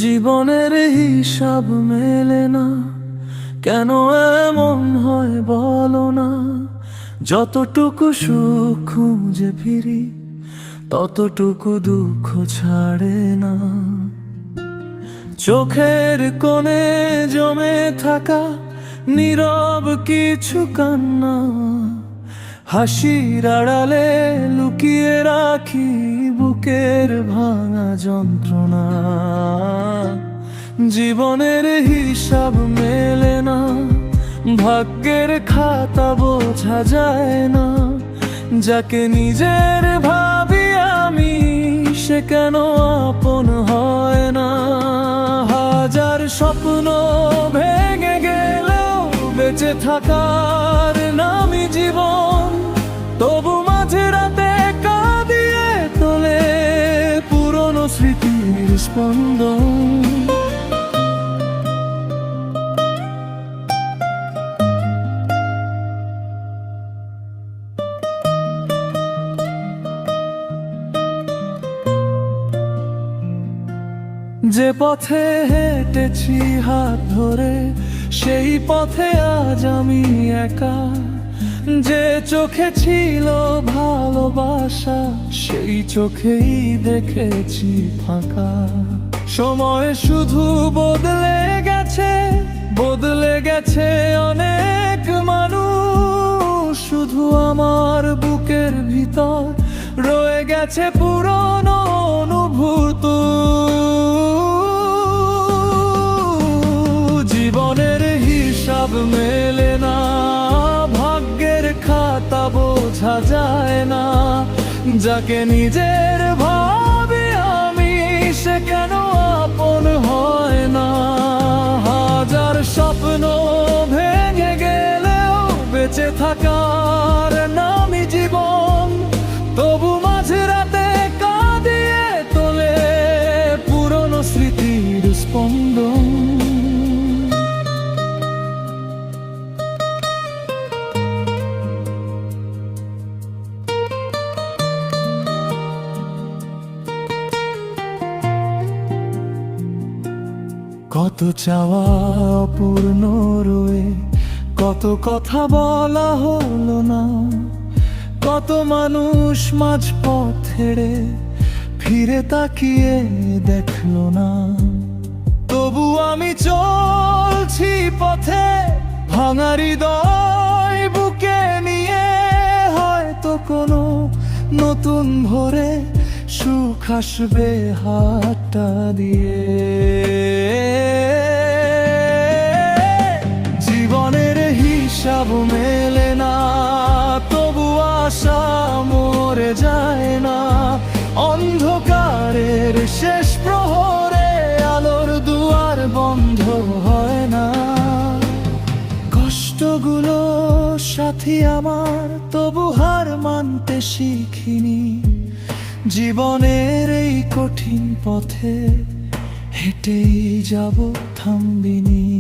জীবনের হিসাব মেলে না, কেন এমন হয় বলো না। যতটুকু সুখ খুঁজে ফিরি, ততটুকু দুঃখ ছাড়ে না। চোখের কোণে জমে থাকা নীরব কিছু কান্না, হাসির আড়ালে লুকিয়ে রাখি বুকের ভাঙা যন্ত্রণা। জীবনের হিসাব মেলে না, ভাগ্যের খাতা বোঝা যায় না। যাকে নিজের ভাবি আমি, সে কেন আপন হয় না। হাজার স্বপ্ন ভেঙে গেলেও বেঁচে থাকার নামই জীবন। তবু মাঝে রাতে কাঁদিয়ে তোলে পুরনো স্মৃতির স্পন্দন। যে পথে হেঁটেছি হাত ধরে, সেই পথে আজ আমি একা। যে চোখে ছিল ভালোবাসা, সেই চোখেই দেখেছি ফাঁকা। সময় শুধু বদলে গেছে, বদলে গেছে অনেক মানুষ। শুধু আমার বুকের ভিতর রয়ে গেছে পুরনো অনুভূত। জীবনের হিসাব মেলে না, ভাগ্যের খাতা বোঝা যায় না। যাকে নিজের ভাবি আমি, সে কেন আপন হয় না। হাজার স্বপ্ন ভেঙে গেলেও বেঁচে থাকার নামই জীবন। তবু মাঝে রাতে কাঁদিয়ে তোলে পুরনো স্মৃতির স্পন্দন। কত চাওয়া অপূর্ণ রয়ে, কত কথা বলা হলো না। কত মানুষ মাঝপথ ছেড়ে ফিরে তাকিয়ে দেখলো না। তবু আমি চলছি পথে, ভাঙা হৃদয় বুকে নিয়ে। হয়তো কোনো নতুন ভোরে সুখ আসবে হাতটা দিয়ে। জীবনের হিসাব মেলে না, তবু আশা মরে যায় না। অন্ধকারের শেষ প্রহরে আলোর দুয়ার বন্ধ হয় না। কষ্টগুলো সাথী আমার, তবু হার মানতে শিখিনি। জীবনের এই কঠিন পথে হেঁটেই যাব, থামবিনি।